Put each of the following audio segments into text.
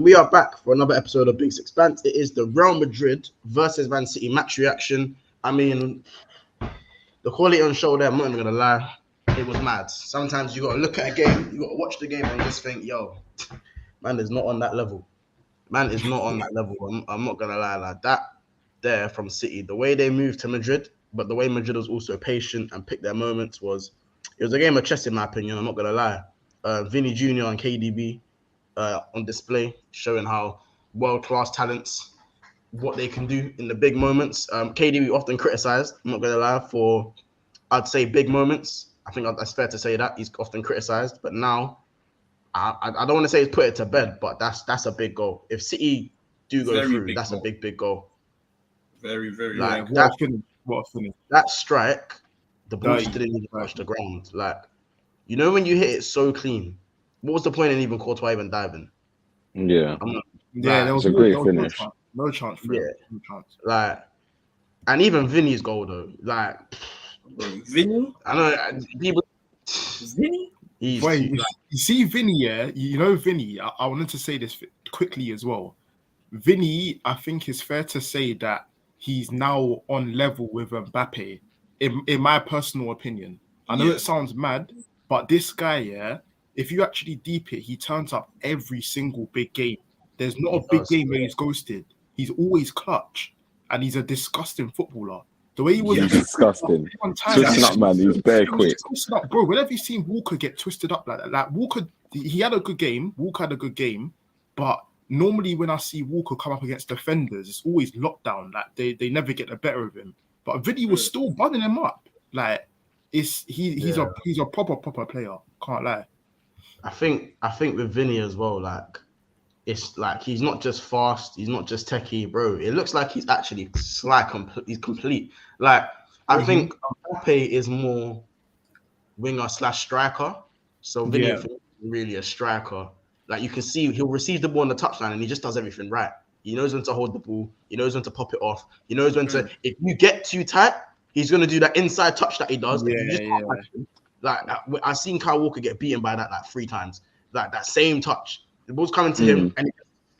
we are back for another episode of Big Six Bands. It is the Real Madrid versus Man City match reaction. I mean, the quality on show there, I'm not even going to lie, it was mad. Sometimes you got to look at a game, you got to watch the game and just think, yo, man is not on that level. Man is not on that level. I'm not going to lie, like that there from City. The way they moved to Madrid, but the way Madrid was also patient and picked their moments was a game of chess in my opinion, I'm not going to lie. Vini Jr. and KDB on display, showing how world-class talents, what they can do in the big moments. KDB often criticized, I'm not going to lie, for, I'd say, big moments. I think that's fair to say that. He's often criticized, but now, I don't want to say he's put it to bed, but that's a big goal. If City do go through, that's goal. A big goal. Very, very. Like what a finish. That strike, the ball just didn't even touch the ground. Like, you know when you hit it so clean, what was the point in even Courtois even diving? Yeah. There was a great finish. No chance for it. No chance. Like, and even Vini's goal though. Like, Vini? I know people. Vini? Wait, you see Vini, yeah? You know Vini, I wanted to say this quickly as well. Vini, I think it's fair to say that he's now on level with Mbappe, in my personal opinion. I know it sounds mad, but this guy, yeah, if you actually deep it, he turns up every single big game. There's not a big game where he's ghosted. He's always clutch, and he's a disgusting footballer. The way he was disgusting. Twisting up, man. He's bare quick. Bro, whenever you've seen Walker get twisted up like that, like Walker, he had a good game. Walker had a good game, but normally when I see Walker come up against defenders, it's always lockdown. Like they never get the better of him. But Vini was still bunning him up. Like he's a proper player. Can't lie. I think with Vini as well, like it's like he's not just fast, he's not just techie, bro. It looks like he's actually he's complete. Like I think Mbappe is more winger / striker. So Vini is really a striker. Like you can see he'll receive the ball on the touchline and he just does everything right. He knows when to hold the ball, he knows when to pop it off, he knows when to, if you get too tight, he's gonna do that inside touch that he does. Like I've seen Kyle Walker get beaten by that like 3 times. Like that same touch. The ball's coming to him and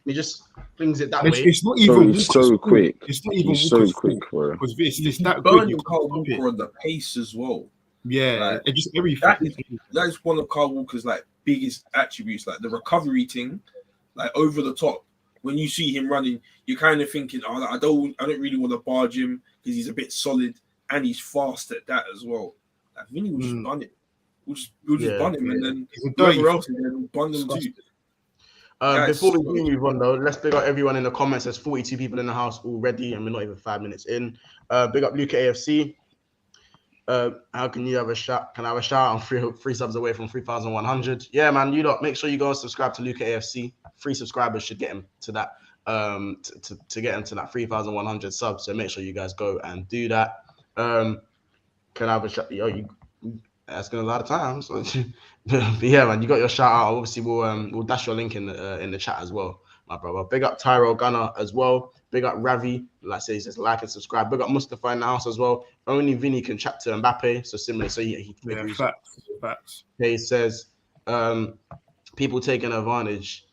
he just flings it that way. It's not even so quick. It's not even so quick, bro. Because it's that good. Kyle Walker on the pace as well. Yeah, like, just everything. That is one of Kyle Walker's like biggest attributes, like the recovery thing, like over the top. When you see him running, you're kind of thinking, "Oh, I don't really want to barge him because he's a bit solid and he's fast at that as well." Like Vini will just bun it. We'll just bun him, and then whoever else will bun them too. Before we move on though, let's big up everyone in the comments. There's 42 people in the house already, and we're not even 5 minutes in. Big up Luca AFC. How can you have a shout? Can I have a shout? I'm free subs away from 3,100. Yeah, man. You lot, make sure you go and subscribe to Luca AFC. 3 subscribers should get him to that. To get him to that 3,100 subs. So make sure you guys go and do that. Can I have a shout? Yo, you asking a lot of times. But yeah, man, you got your shout out. Obviously, we'll dash your link in the chat as well, my brother. Big up Tyrell Gunner as well. Big up Ravi. Like I say, he says like and subscribe. Big up Mustafa in the house as well. Only Vini can chat to Mbappe. So similar. So he facts. He says people taking advantage.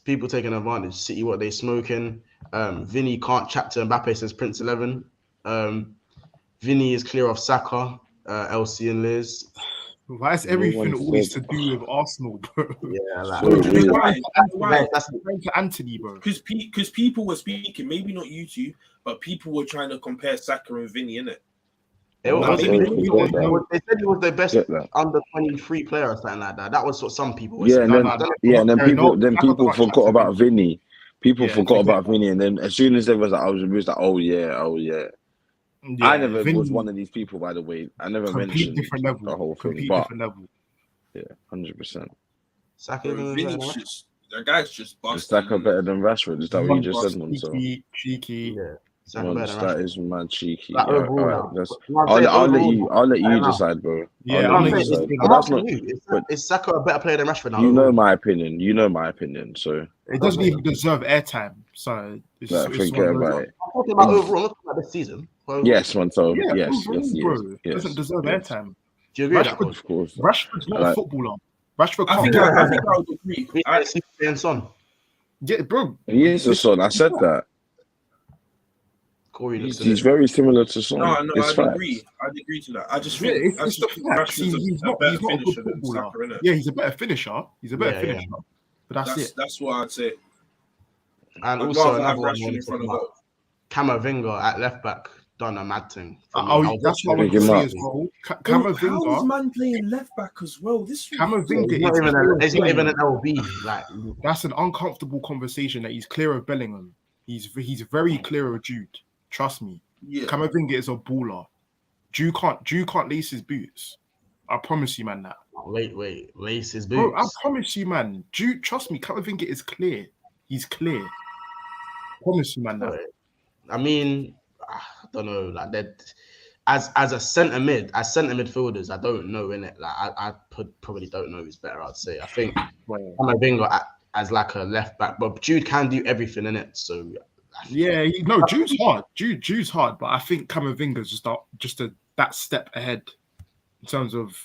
People taking advantage. City what they smoking. Vini can't chat to Mbappe, says Prince 11. Vini is clear of Saka. LC and Liz. Why is everything always to do with Arsenal, bro? Yeah, like why? That's to Anthony, bro. Because people were speaking, maybe not you two, but people were trying to compare Saka and Vini, innit? They said he was the best under 23 player or something like that. That was what some people were saying. And then people forgot about Vini. People forgot about Vini, and then as soon as there was like, it was like, oh yeah. Yeah, I never was one of these people, by the way. I never mentioned the whole thing, but yeah, 100%. That guy's just busted. Is Saka better than Rashford? Is that what you just said, Monzo? Cheeky. Yeah. That is mad cheeky. Like, yeah, I'll let you decide, bro. Yeah, is Saka a better player than Rashford now? You know my opinion. So it doesn't even deserve airtime. So forget about it. I'm talking about overall, not about this season. Yes, Monzo. Yes. Bro. It doesn't deserve airtime. Do you agree? Of course. Rashford's not a footballer. Rashford I can't. think I would agree. And Son. Yeah, bro. He is a Son. I said that. Corey looks He's very similar to Son. No, It's I'd facts. agree. I'd agree to that. I just Yeah, think it's the facts. Rashford's a better He's not a good finisher than footballer. Saka, innit? Yeah, he's a better finisher. He's a better finisher. But that's it. That's what I'd say. And I'd also rather have another one Rashford in front of goal. Camavinga at left back done a mad thing. That's what I want to say as well. Camavinga. How is man playing left back as well? Camavinga is not even an LB. Like that's an uncomfortable conversation that he's clear of Bellingham. He's very clear of Jude. Trust me. Yeah. Camavinga is a baller. Jude can't lace his boots. I promise you, man. That. Wait, lace his boots. Bro, I promise you, man. Jude, trust me. Camavinga is clear. He's clear. I promise you, man. That. I mean, I don't know. Like that, as a centre midfielders, I don't know in it. Like I probably don't know who's better. I'd say I think Camavinga as like a left back, but Jude can do everything in it. So. Yeah, Jude's hard. Jude's hard, but I think Camavinga's just that step ahead in terms of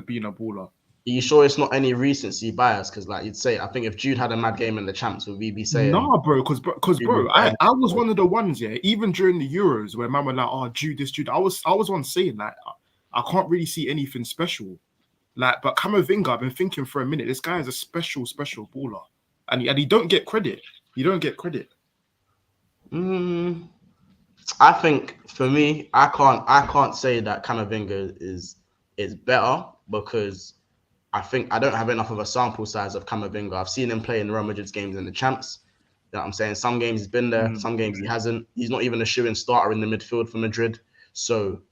being a baller. Are you sure it's not any recency bias? Because like you'd say, I think if Jude had a mad game in the champs, would we be saying? Nah, bro, because I was one of the ones, even during the Euros where man were like, oh, Jude, this Jude. I was one saying that I can't really see anything special. Like, but Camavinga, I've been thinking for a minute, this guy is a special baller, and he don't get credit. I think for me, I can't say that Camavinga is better because I think I don't have enough of a sample size of Camavinga. I've seen him play in Real Madrid's games in the champs. You know what I'm saying? Some games he's been there, some games he hasn't. He's not even a shoo-in starter in the midfield for Madrid. So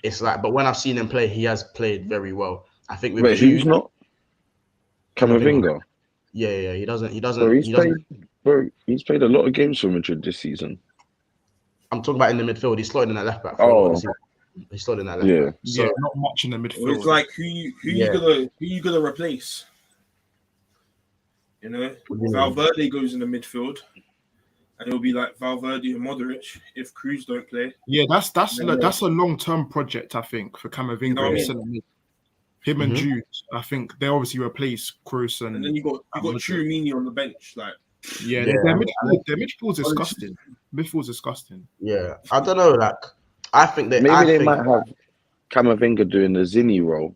it's like, but when I've seen him play, he has played very well. I think with who's not? Camavinga. Yeah, he doesn't. He's played a lot of games for Madrid this season. I'm talking about in the midfield. He's slotted in that left back. He's slotted in that left back. So, not much in the midfield. It's like who you gonna replace? You know, Valverde goes in the midfield, and it'll be like Valverde and Modric if Cruz don't play. Yeah, that's a long-term project, I think, for Camavinga. You know what I mean? Him and Jude, I think they obviously replace Cruz and then you got Tchouaméni on the bench, like. Yeah, their midfield's disgusting. Midfield's disgusting. Yeah, I don't know. Like, I think they might have Camavinga doing the Vini role.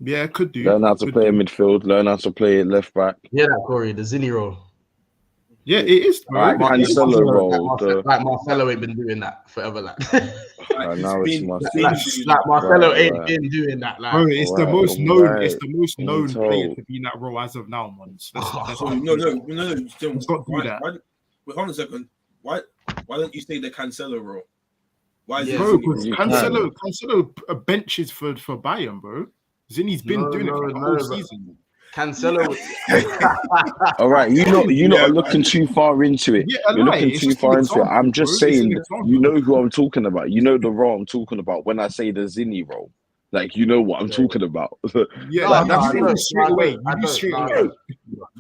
Yeah, could do. Learn how to play in midfield. Learn how to play left back. Yeah, Corey, the Vini role. Yeah, it is. Right, Cancelo role. Like Marcelo ain't been doing that forever. Like, now it's Marcelo ain't been doing that. Like, bro, it's the most known. It's the most known player to be in that role as of now, man. No. Let's not do that. Wait, hold on a second. Why don't you say the Cancelo role? Why? Bro, because Cancelo benches for Bayern, bro. Zini's been doing it for the whole season. Cancelo. All right, you're not looking too far into it. You're looking too far into it. I'm just saying, you know who I'm talking about. You know the role I'm talking about when I say the Zini role. Like, you know what I'm talking about. Yeah, like, that's straight away. No,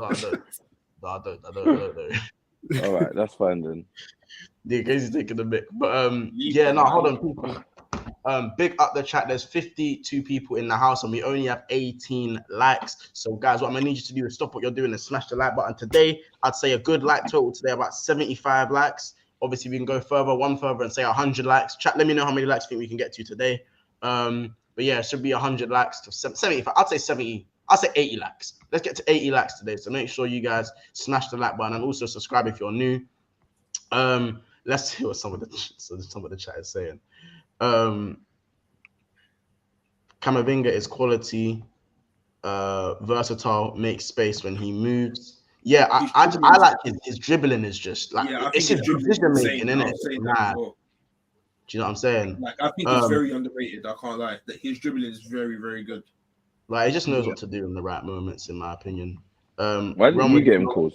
I don't. All right, that's fine then. Yeah, Casey's taking a bit, but hold on, people. Big up the chat. There's 52 people in the house, and we only have 18 likes. So, guys, what I'm gonna need you to do is stop what you're doing and smash the like button. Today, I'd say a good like total today, about 75 likes. Obviously, we can go one further, and say 100 likes. Chat, let me know how many likes you think we can get to today. But yeah, it should be 100 likes to 75. I'd say 70. I'll say 80 likes. Let's get to 80 likes today. So make sure you guys smash the like button and also subscribe if you're new. Let's see what some of the chat is saying. Camavinga is quality, versatile, makes space when he moves. Yeah, I like his dribbling is just like it's his decision making, isn't it? Nah. Do you know what I'm saying? Like, I think it's very underrated. I can't lie. That his dribbling is very, very good. Like, he just knows what to do in the right moments, in my opinion. Why didn't you get him called?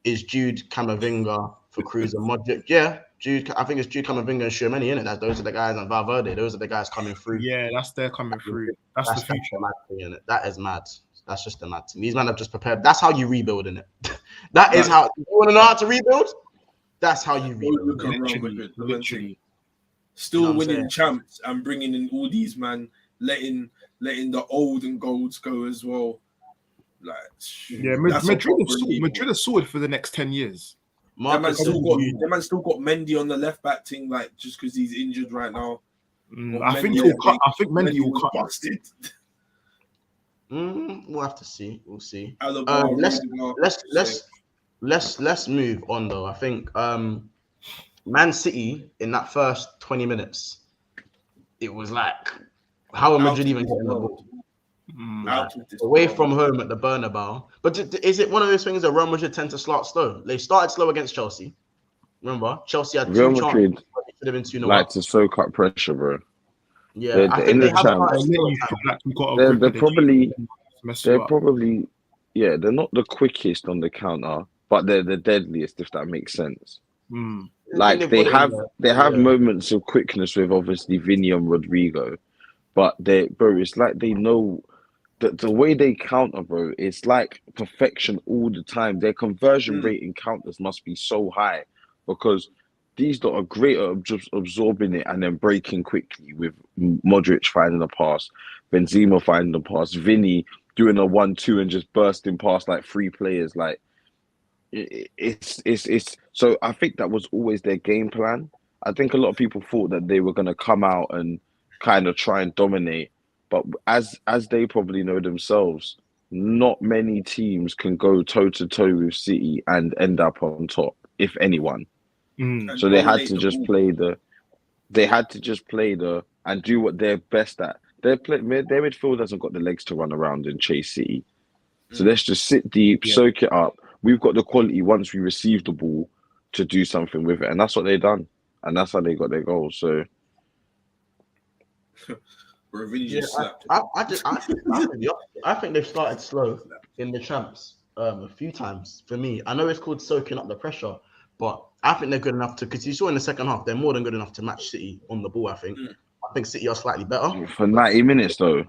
Is Jude, Camavinga for Cruz and Modric? Yeah, Jude. I think it's Jude, Camavinga, and Tchouaméni, innit? Those are the guys, and Valverde. Those are the guys coming through. Yeah, they're coming through. That's the future. Mad thing, innit? That is mad. That's just a mad thing. These men have just prepared. That's how you rebuild, innit? That is how. You want to know how to rebuild? That's how you rebuild. Literally. Still winning champs and bringing in all these, man, letting the old and golds go as well. Like, Madrid are sorted for the next 10 years. That man still got Mendy on the left back thing, like just because he's injured right now. I think Mendy will cut. Busted. We'll have to see. We'll see. Let's move on though. I think Man City in that first 20 minutes, it was like, how are Madrid even getting the ball? Away from home at the Bernabeu. But is it one of those things that Real Madrid tend to start slow? They started slow against Chelsea. Remember, Chelsea had Real two Madrid chances. Should have been 2-0 like to soak up pressure, bro. Yeah, I think they have they're probably they're not the quickest on the counter, but they're the deadliest, if that makes sense. Like they have moments of quickness with obviously Vini and Rodrigo, but it's like they know the way they counter, bro. It's like perfection all the time. Their conversion rate in counters must be so high because these lot are great at absorbing it and then breaking quickly, with Modric finding the pass, Benzema finding the pass, Vini doing a 1-2 and just bursting past like 3 players. Like it's so I think that was always their game plan. I think a lot of people thought that they were going to come out and kind of try and dominate, but as they probably know themselves, not many teams can go toe to toe with City and end up on top, if anyone. So they had to just play and do what they're best at. Their midfield hasn't got the legs to run around and chase City. So let's just sit deep, soak it up. We've got the quality once we receive the ball to do something with it. And that's what they've done. And that's how they got their goals. So I think they've started slow in the champs a few times. For me, I know it's called soaking up the pressure, but I think they're good enough to, because you saw in the second half, they're more than good enough to match City on the ball. I think City are slightly better for 90 minutes though.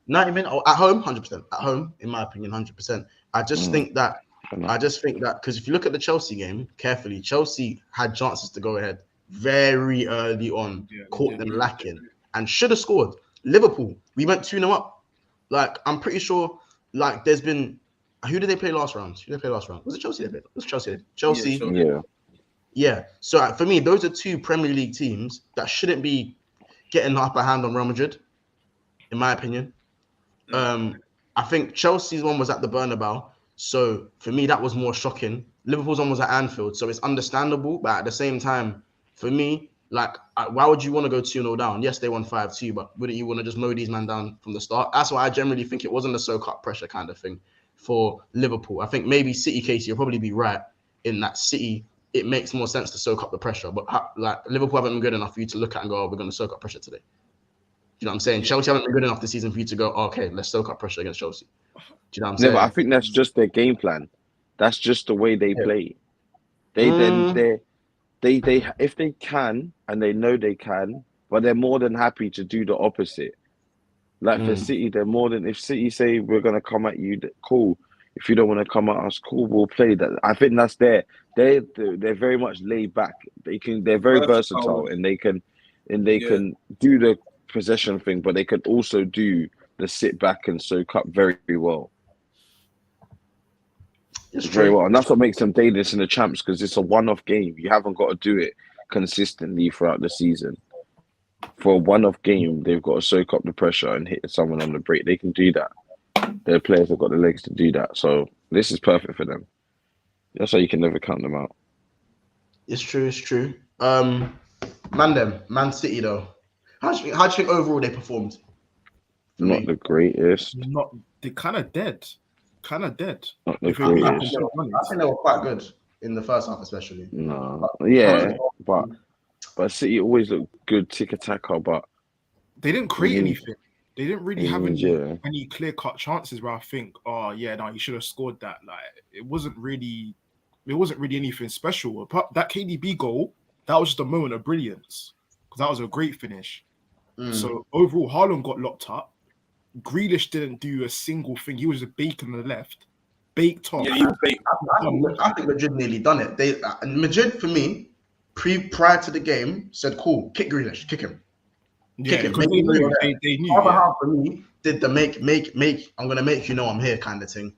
90 minutes at home, 100%. At home, in my opinion, 100%. I just think that because if you look at the Chelsea game carefully, Chelsea had chances to go ahead very early on, caught them lacking, and should have scored. Liverpool, we went 2-0 up. Like, I'm pretty sure, like, there's been, who did they play last round? Was it Chelsea they played? It was Chelsea. Yeah. So for me, those are 2 Premier League teams that shouldn't be getting the upper hand on Real Madrid, in my opinion. I think Chelsea's one was at the Bernabeu, so for me that was more shocking. Liverpool's one was at Anfield, so it's understandable, but at the same time, for me, like, why would you want to go 2-0 down? Yes, they won 5-2, but wouldn't you want to just mow these men down from the start? That's why I generally think it wasn't a soak-up pressure kind of thing for Liverpool. I think maybe City case, you'll probably be right in that City, it makes more sense to soak up the pressure, but like Liverpool haven't been good enough for you to look at and go, oh, we're going to soak up pressure today. You know what I'm saying? Chelsea haven't been good enough this season for you to go, oh, okay, let's soak up pressure against Chelsea. Do you know what I'm saying? But I think that's just their game plan. That's just the way they play. They if they can, and they know they can, but they're more than happy to do the opposite. Like for City, they're more than, if City say we're gonna come at you, cool. If you don't want to come at us, cool, we'll play that. I think that's they're very much laid back. They're very versatile, and they can do the possession thing, but they can also do the sit back and soak up very, very well. It's very well, and that's what makes them dangerous in the champs, because it's a one-off game. You haven't got to do it consistently throughout the season. For a one-off game, they've got to soak up the pressure and hit someone on the break. They can do that. Their players have got the legs to do that. So this is perfect for them. That's why you can never count them out. It's true. Man City though. How do you think overall they performed? Not the greatest. They're kind of dead. Not the greatest. I think they were quite good in the first half, especially. No, but City always look good tiki-taka, but they didn't create anything. They didn't really have any clear-cut chances where I think, you should have scored that. Like, it wasn't really anything special. Apart that KDB goal, that was just a moment of brilliance, because that was a great finish. So overall, Haaland got locked up. Grealish didn't do a single thing. He was a bake on the left, baked top. Yeah, I think Madrid nearly done it. Madrid, for me, prior to the game, said, "Cool, kick Grealish, kick him." Yeah, because they knew. Other half for me did the make. I'm gonna make you know I'm here kind of thing.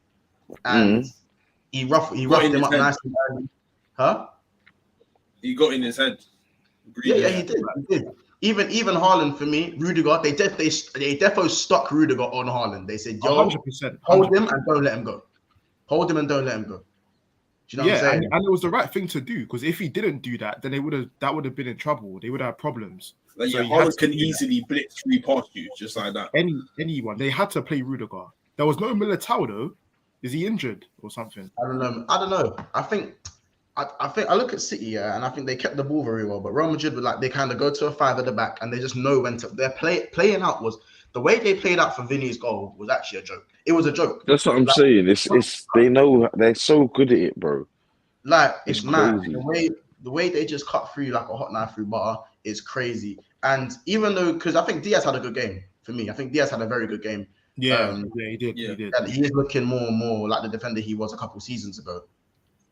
and he roughed him up nicely. Huh? He got in his head. Yeah, he did. Even Haaland, for me, Rudiger, they defo stuck Rudiger on Haaland. They said, yo, 100%. hold him and don't let him go. Hold him and don't let him go. Do you know what I'm saying? And it was the right thing to do, because if he didn't do that, then that would have been in trouble. They would have had problems. Like, so Haaland can easily blitz 3 past you, just like that. Anyone. They had to play Rudiger. There was no Militao, though. Is he injured or something? I don't know. I think I look at City, and I think they kept the ball very well. But Real Madrid, they kind of go to a 5 at the back, and they just know when to. Their playing out was the way they played out for Vini's goal was actually a joke. It was a joke. That's what I'm saying. It's they know they're so good at it, bro. Like it's mad. The way they just cut through like a hot knife through butter is crazy. And even though, because I think Diaz had a good game for me. I think Diaz had a very good game. Yeah, he did. He did. And he is looking more and more like the defender he was a couple seasons ago.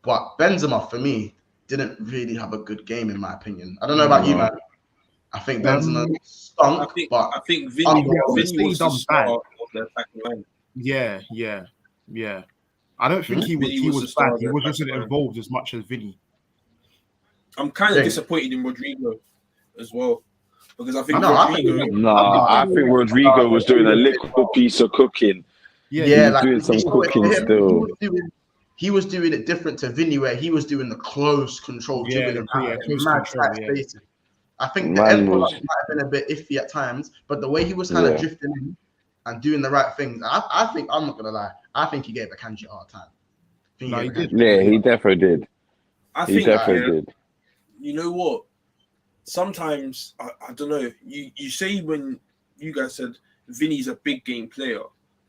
But Benzema, for me, didn't really have a good game, in my opinion. I don't know about you, man. I think Benzema stunk, I think Vini was the star of the attacking line. Yeah. I don't think he was bad. He wasn't involved as much as Vini. I'm kind of disappointed in Rodrigo as well, because I think I think Rodrigo was doing a little piece of cooking. Yeah, he was doing some cooking still. He was doing it different to Vini, where he was doing the close control dribbling. Spaces. I think the end product might have been a bit iffy at times, but the way he was kind of drifting in and doing the right things, I think, I'm not gonna lie, I think he gave Akanji a hard time. He definitely did. He definitely did. You know what? Sometimes I don't know. You say, when you guys said Vini's a big game player,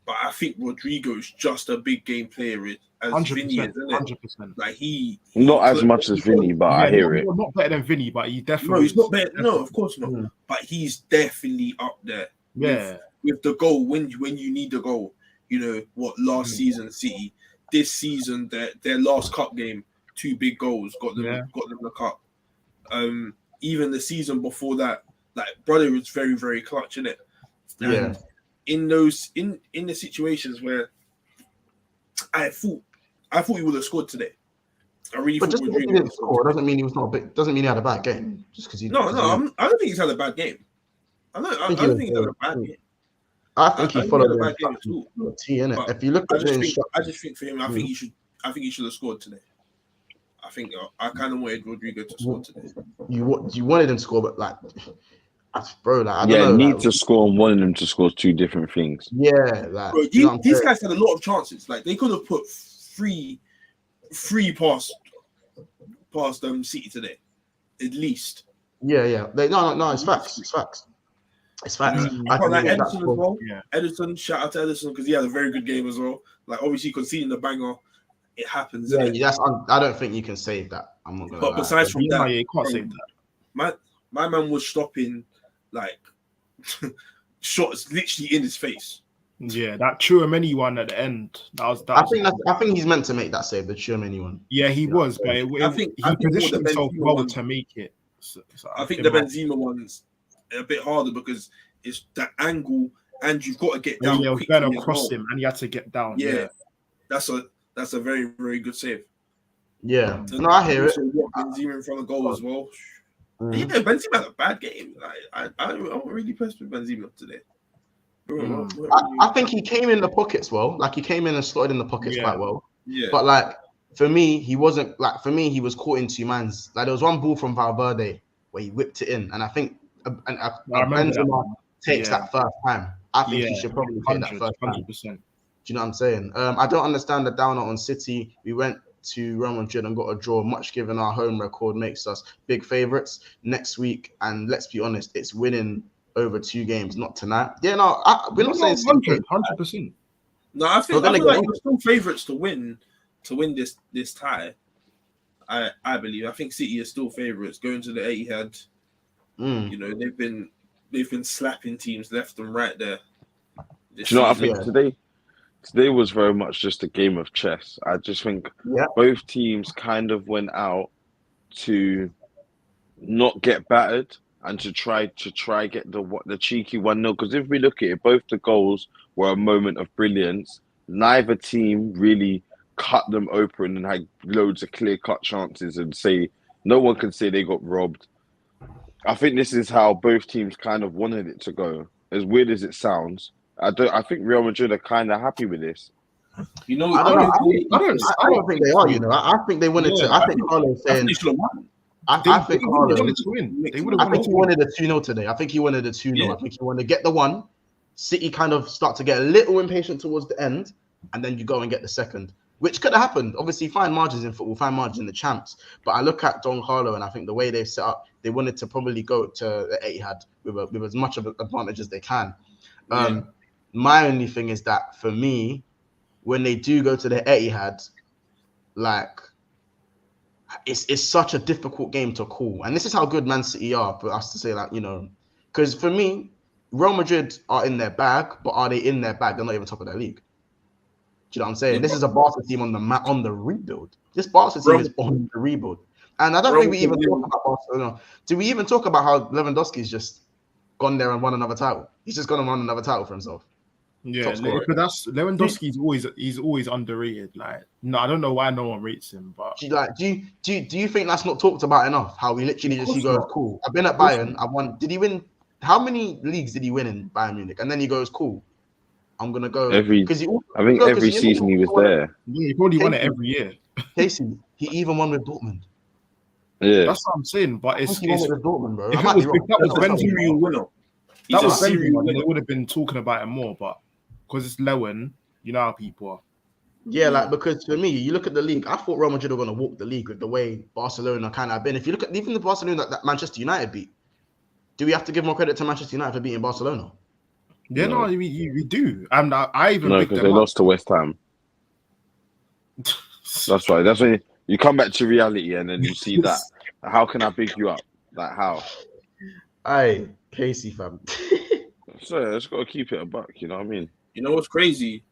but I think Rodrigo's just a big game player as 100%, Vini is, isn't it? 100%. Like he not as much as Vini, but I hear it. Not better than Vini, but he definitely. No, he's not better. No, of course not. But he's definitely up there. Yeah. With the goal, when you need the goal, you know what? Last season, City. This season, their last cup game, 2 big goals got them the cup. Even the season before that, like, brother was very, very clutch in it. And in the situations where I thought he would have scored today. I really thought Rodrigo he didn't score doesn't mean he was not big. Doesn't mean he had a bad game. Just because he. I don't think he's had a bad game. I don't think he's had a bad game. I think he followed the game too. If you look at I just think for him, I think he should have scored today. I think I kind of wanted Rodrigo to score today. You wanted him to score, but bro, I don't know. Need to score and wanting him to score is 2 different things. Yeah, bro, these guys had a lot of chances. Like, they could have put three past City today, at least. Yeah. No. It's facts. It's facts. I got like Edison as well. Yeah. Edison, shout out to Edison, because he had a very good game as well. Like, obviously conceding the banger, it happens. Yeah, I don't think you can save that. I'm not gonna. But besides from that, you can't save that. My man was stopping like shots literally in his face. Yeah, that Tchouaméni one at the end. I think he's meant to make that save, the Tchouaméni one. Yeah, he was, but I think he positioned himself well to make it. So I think the Benzema one's a bit harder because it's that angle, and you've got to get down. Yeah, was going across him, and he had to get down. Yeah. That's a very, very good save. Yeah, no, I hear it. Benzema in front of goal as well. Yeah, Benzema had a bad game. I'm really impressed with Benzema today. I think he came in the pockets well. Like, he came in and slotted in the pockets quite well. Yeah. But like, for me, he wasn't like. For me, he was caught in 2 mans. Like, there was one ball from Valverde where he whipped it in, and I think Benzema takes that first time. I think he should probably take that first time. 100%. Do you know what I'm saying? I don't understand the downer on City. We went to Real Madrid and got a draw, much given our home record makes us big favourites next week. And let's be honest, it's winning over 2 games, not tonight. Yeah, no, we're not saying 100%. No, I feel like we're still favourites to win this tie. I believe. I think City is still favourites going to the Etihad. You know, they've been slapping teams left and right there. Do you know what I think today was very much just a game of chess. I just think both teams kind of went out to not get battered and to try get the cheeky 1-0. Because if we look at it, both the goals were a moment of brilliance neither team really cut them open and had loads of clear-cut chances and say no one can say they got robbed. I think this is how both teams kind of wanted it to go. As weird as it sounds, I think Real Madrid are kind of happy with this. You know, I don't think they are. You know, I think they wanted to. I think Carlo's saying. I think Carlo wanted to win. I think he wanted a 2-0 today. I think he wanted a 2-0. Yeah. I think he wanted to get the one. City kind of start to get a little impatient towards the end, and then you go and get the second, which could have happened. Obviously, fine margins in football, fine margins in the champs. But I look at Don Carlo, and I think the way they've set up, they wanted to probably go to the Etihad with as much of an advantage as they can. My only thing is that for me, when they do go to the Etihad, like it's such a difficult game to call, and this is how good Man City are for us to say, like, you know, because for me, Real Madrid are in their bag, but are they in their bag? They're not even top of their league. Do you know what I'm saying? This is a Barca team on the rebuild. This Barca team is on the rebuild, and I don't think we even talk about Barcelona. Do we even talk about how Lewandowski's just gone there and won another title? He's just gone and won another title for himself. Yeah, but that's Lewandowski's always underrated. Like, no, I don't know why no one rates him, but do you think that's not talked about enough? How we literally just goes, cool. I've been at Bayern. I won. Did he win? How many leagues did he win in Bayern Munich? And then he goes, cool. I'm gonna go I think every season he was there. Yeah, he probably won it every year. Casey, he even won with Dortmund. Yeah, that's what I'm saying. But it's with Dortmund, bro. If that was Benzema winner. That was Benzema, then they would have been talking about it more. But because it's Lewen, you know how people are. Yeah, like, because for me, you look at the league, I thought Real Madrid were going to walk the league with the way Barcelona kind of have been. If you look at even the Barcelona that Manchester United beat, do we have to give more credit to Manchester United for beating Barcelona? Yeah, no, we do. And I even because they lost to West Ham. That's right. That's when you come back to reality and then you see that. How can I big you up? Like, how? Aye, Casey, fam. So I just got to keep it a buck, you know what I mean? You know what's crazy?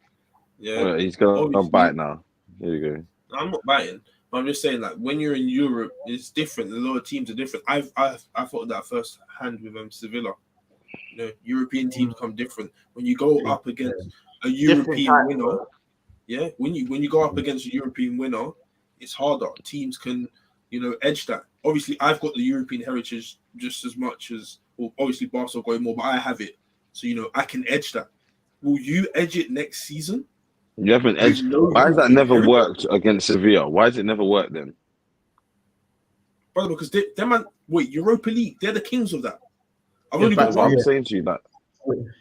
Yeah, well, he's going to bite now. Here you go. I'm not biting. But I'm just saying, like, when you're in Europe, it's different. A lot of teams are different. I thought that first hand with Sevilla. You know, European teams come different. When you go up against a European winner, yeah, when you go up against a European winner, it's harder. Teams can, you know, edge that. Obviously, I've got the European heritage just as much as, well, obviously Barcelona going more, but I have it. So, you know, I can edge that. Will you edge it next season? You haven't edged. Why has that never worked against Sevilla? Why has it never worked then? Brother, because Europa League, they're the kings of that. I'm saying to you that.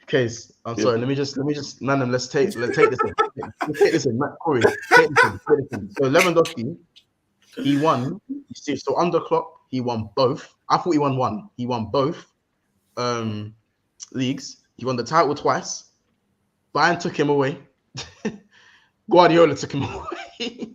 Case, I'm sorry. Let me just, man. Let's take this in. Let's take this in. Matt Corey, take this in. So Lewandowski, he won. You see, so under Klopp, he won both. I thought he won one. He won both leagues. He won the title twice. Bayern took him away. Guardiola took him away. He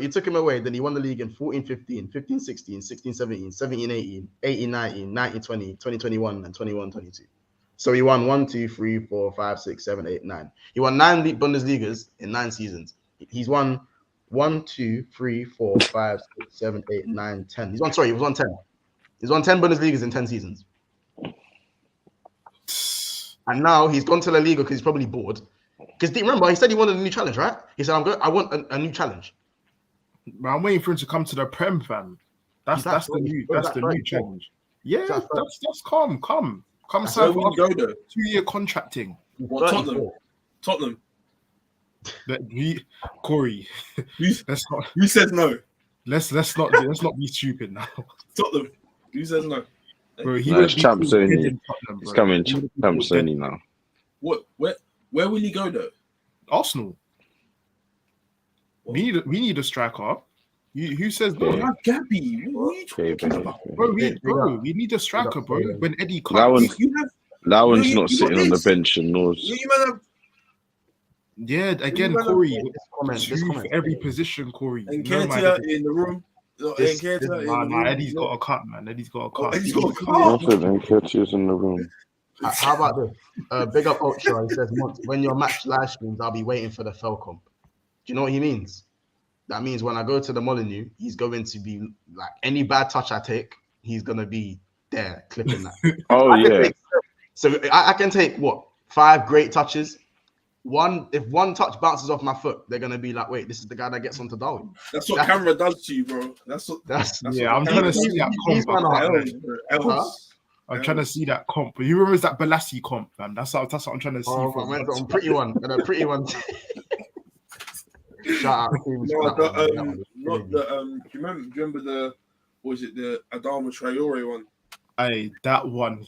took him away. Then he won the league in 14-15, 15-16, 16-17, 17-18, 18-19, 19-20, 20-21, and 21-22. So he won 1, 2, 3, 4, 5, 6, 7, 8, 9. He won 9 Bundesligas in 9 seasons. He's won 1, 2, 3, 4, 5, 6, 7, 8, 9, 10. He was on 10. He's won 10 Bundesligas in 10 seasons. And now he's gone to La Liga because he's probably bored. Because remember, he said he wanted a new challenge, right? He said, I want a new challenge. But I'm waiting for him to come to the Prem, fam. That's the new challenge. Yeah, that's calm. Come sign for 2-year contracting. Tottenham. Corey. Who says no? Let's not be stupid now. Tottenham. Who says no? Bro, it's champs only. It's coming champs only now. What? Where will he go though? Arsenal. We need a striker. Who says no? Yeah. Gabby, what are you talking about? Bro, we need a striker, bro. When Eddie comes, that one's not sitting on the bench and knows. Yeah, again, Corey. For every position, Corey. And Ketia in the room. Eddie's got a cut, man. Eddie's got a cut. Ketia's in the room. How about this? Big up Ultra. He says, when your match live streams, I'll be waiting for the Felcom. Do you know what he means? That means when I go to the Molyneux, he's going to be like any bad touch I take, he's going to be there clipping that. So I can take what 5 great touches. If one touch bounces off my foot, they're gonna be like, "Wait, this is the guy that gets onto Darwin." That's what camera does to you, bro. That's yeah. I'm trying to see that comp. I'm trying to see that comp. But you remember that Balassi comp, man? That's what I'm trying to see. On pretty one, and a pretty one. Shout out. Do you remember the? What was it, the Adama Traore one? Hey, that one.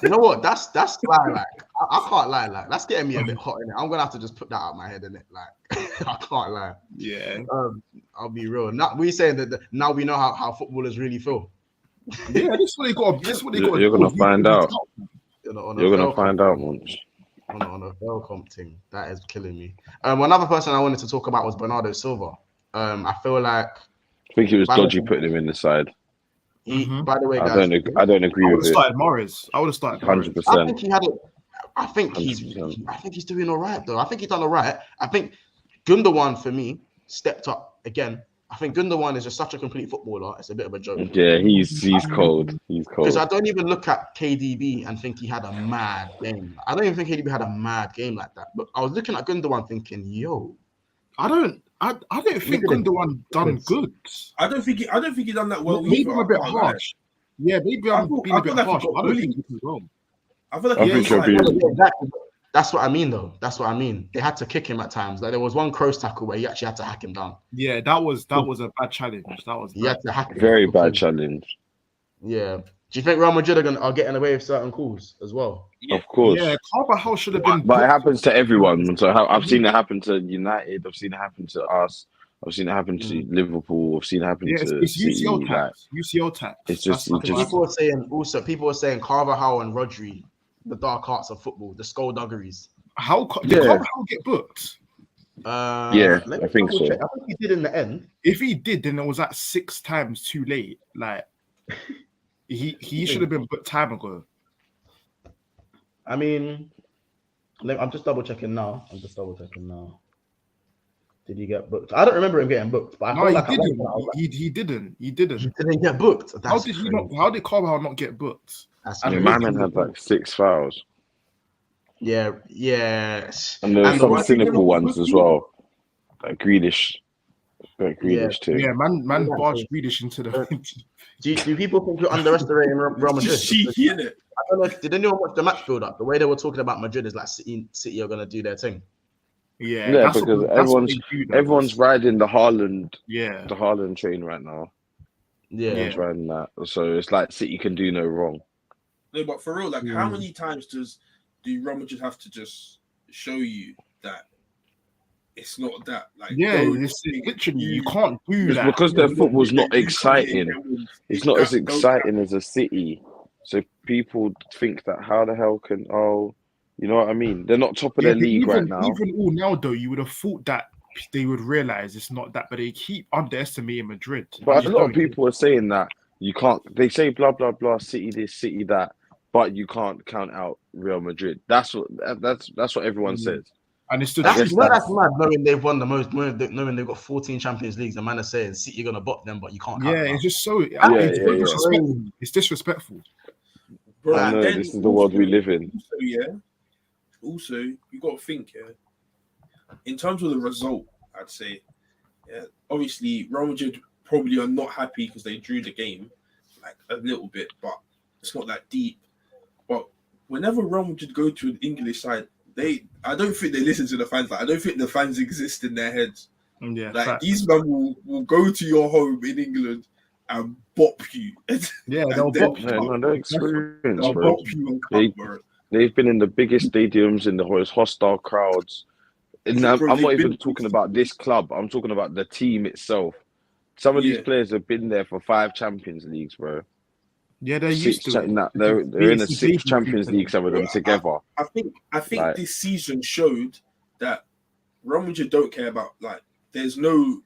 You know what? That's lie. Like I can't lie. Like that's getting me a bit hot in it. I'm gonna have to just put that out of my head in it. Like I can't lie. Yeah. I'll be real. Now we saying that now we know how footballers really feel. Yeah, this is what they got. This is what they got. You're gonna find out. You're gonna find out once. On a fail comp thing, that is killing me. Another person I wanted to talk about was Bernardo Silva. I feel like I think he was dodgy putting him in the side. By the way, guys, I don't agree with it. I would have started 100%. I think he had it. I think he's doing all right though. I think he's done all right. I think Gundogan for me stepped up again. I think Gundogan is just such a complete footballer. It's a bit of a joke. Yeah, he's cold. He's cold. Because I don't even look at KDB and think he had a mad game. I don't even think KDB had a mad game like that. But I was looking at Gundogan thinking, yo, I don't think Gundogan done good. I don't think he done that well. Maybe I'm a bit harsh. Yeah, maybe I'm being a bit harsh. I don't think he's wrong. I feel like that's what I mean, though. That's what I mean. They had to kick him at times. Like there was one cross tackle where he actually had to hack him down. Yeah, that was a bad challenge. He had to hack him. Very bad challenge. Yeah. Do you think Real Madrid are getting away with certain calls as well? Yeah. Of course. Yeah, Carvajal should have been. But it happens to everyone. So I've seen it happen to United. I've seen it happen to us. I've seen it happen to Liverpool. I've seen it happen to it's City. UCL tax. UCL tax. It's just people are saying Carvajal and Rodri, the dark arts of football, the skullduggeries. Did Carvajal get booked? I think so. I think he did in the end. If he did, then it was 6 times too late. Like he should have been booked time ago. I mean, I'm just double checking now. Did he get booked? I don't remember him getting booked. But he didn't. He didn't. He didn't get booked. How did Carvajal not get booked? Man had like 6 fouls. Yeah. And there were some cynical ones as well. Like Grealish. Too. Yeah, man barged Grealish into the. Do people think you're underestimating Real Madrid? Cheeky, innit? I don't know. Did anyone watch the match build up? The way they were talking about Madrid is like City are gonna do their thing. Yeah, because everyone's riding the Haaland, the Haaland train right now. Yeah, everyone's riding that. So it's like City can do no wrong. No, but for real, like, how many times do Real Madrid have to just show you that it's not that? Like, it's literally you can't do that because their football's not exciting. It's not as exciting as a City, so people think that how the hell can you know what I mean? They're not top of their league right now. Even all now, though, you would have thought that they would realize it's not that, but they keep underestimating Madrid. But a lot of people are saying that you can't. They say blah blah blah, City this, City that, but you can't count out Real Madrid. That's what everyone says. And it's that's mad. Knowing they've won the most, knowing they've got 14 Champions Leagues, the man is saying City are gonna bot them, but you can't. It's just so. Disrespectful. It's disrespectful. Bro, I know, this is the world we live in. Also, you got to think, in terms of the result, I'd say, obviously, Real Madrid probably are not happy because they drew the game, like a little bit, but it's not that deep. But whenever Real Madrid go to an English side, I don't think they listen to the fans. Like, I don't think the fans exist in their heads. Yeah, like these men will go to your home in England and bop you. Yeah, they'll bop you. No, no experience, bro. They've been in the biggest stadiums in the most hostile crowds. And I'm not even talking about this club. I'm talking about the team itself. Some of these players have been there for 5 Champions Leagues, bro. Yeah, they're used to it. They're in the 6 Champions League, some of them together. I think like, this season showed that Real Madrid don't care about, like, there's no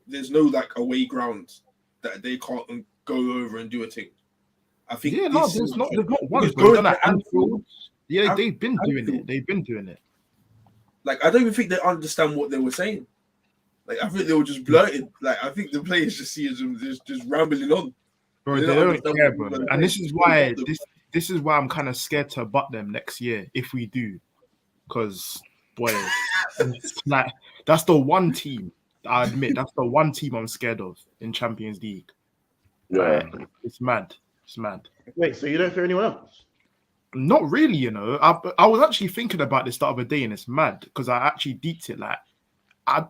like away ground that they can't go over and do a thing. I think there's not one. Done at Anfield. Yeah, they've been doing it. Like, I don't even think they understand what they were saying. Like, I think they were just blurting. Like, I think the players just see them just rambling on. Bro, they don't care, bro. And this is why I'm kind of scared to butt them next year if we do, because boy, like that's the one team I admit that's the one team I'm scared of in Champions League. Yeah, it's mad. It's mad. Wait, so you don't fear anyone else? Not really, you know. I was actually thinking about this the other day, and it's mad because I actually deeped it. Like, I'm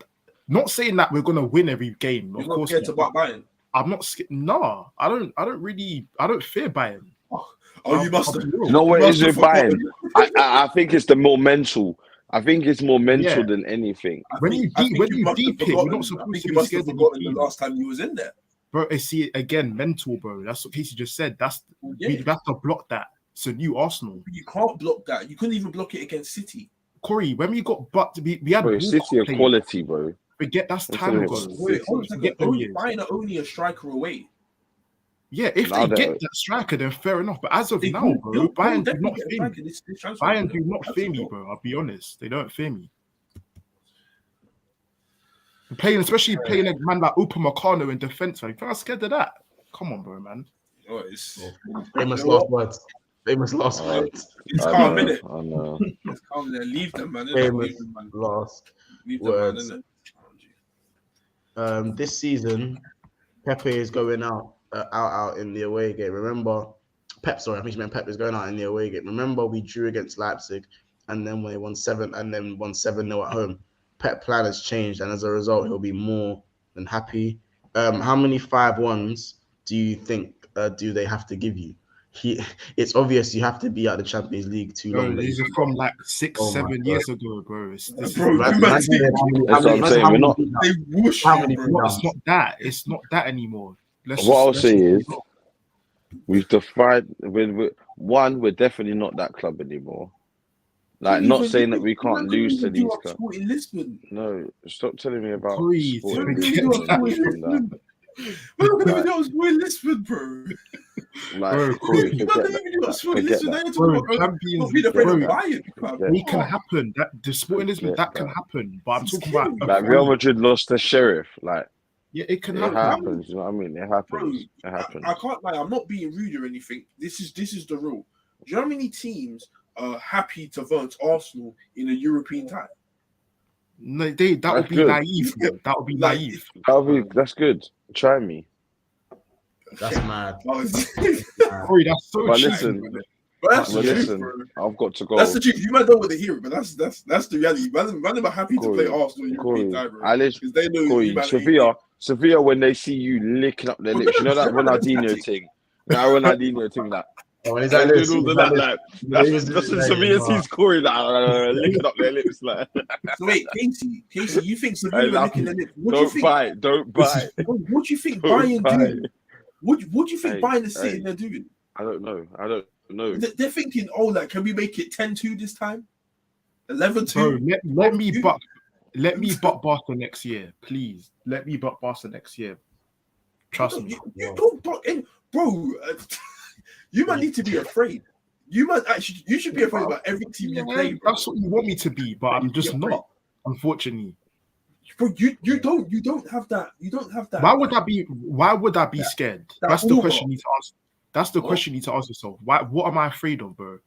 not saying that we're gonna win every game. Of course, not scared to butt Bayern. I'm not scared. No, I don't fear Bayern. Oh, you must have. You know what it is with Bayern? I think it's the more mental. I think it's more mental than anything. When you deep it, you're not supposed to be scared of the last time you was in there. Bro, I see it again, mental, bro. That's what Casey just said. We have to block that. It's a new Arsenal. You can't block that. You couldn't even block it against City. Corey, when we got we had bro, City of quality, bro. Forget that's time ago. Bayern are only a striker away. Yeah, if they get that striker, then fair enough. But as of now, bro, Bayern do not fear me. Bayern do not fear me, bro. I'll be honest. They don't fear me. Especially playing a man like Upamecano in defense, man. I'm scared of that. Come on, bro, man. Oh, it's famous last words. Famous last words. It's calm, innit? I know. It's calm there. Leave them, man. Famous last words. Man, this season, Pepe is going out in the away game. Remember, I think you meant Pep is going out in the away game. Remember, we drew against Leipzig, and then we won 7-0 at home. Pep plan has changed, and as a result, he'll be more than happy. How many 5-1s do you think do they have to give you? It's obvious you have to be out of the Champions League too long. These are from like 6-7 years ago, bro. That's what I'm saying. We're not. It's not that. It's not that anymore. What I'll say is, we've defied. We're definitely not that club anymore. Like, not saying that we can't lose to these clubs. No, stop telling me about Sporting Lisbon. Lisbon, bro. Like, forget that. It can happen. That the Sporting Lisbon, that can happen. But I'm talking about like Real Madrid lost to Sheriff. Like, yeah, it can happen. It happens. You know what I mean? It happens. It happens. I can't lie. I'm not being rude or anything. This is the rule. Do you know how many teams are happy to vote Arsenal in a European tie? No, that would be naive. That would be naive. That's good. Try me. That's mad. Corey, that's so cheap. Listen, I've got to go. That's the truth. You might know what they hear, but that's the reality. Man are happy to play Arsenal in European time, bro. Because they know Sevilla, when they see you licking up their lips, you know that Ronaldinho thing. That Ronaldinho thing, that. Oh, he's like this. That's when Sevilla sees Corey licking up their lips, like. So wait, Casey, you think Sevilla licking their lips? Don't bite. What do you think Bayern do? What do you think Bayern is sitting there doing? I don't know. They're thinking, can we make it 10-2 this time? 11-2? Bro, let me butt Barca next year, please. Let me butt Barca next year. Trust me. You don't butt in, bro. You might need to be afraid. You should be afraid about every team you play. Bro. That's what you want me to be, but I'm just not, unfortunately. Bro, you don't have that. You don't have that. Why would I be scared? That's the question you need to ask. That's the question you need to ask yourself. What am I afraid of, bro?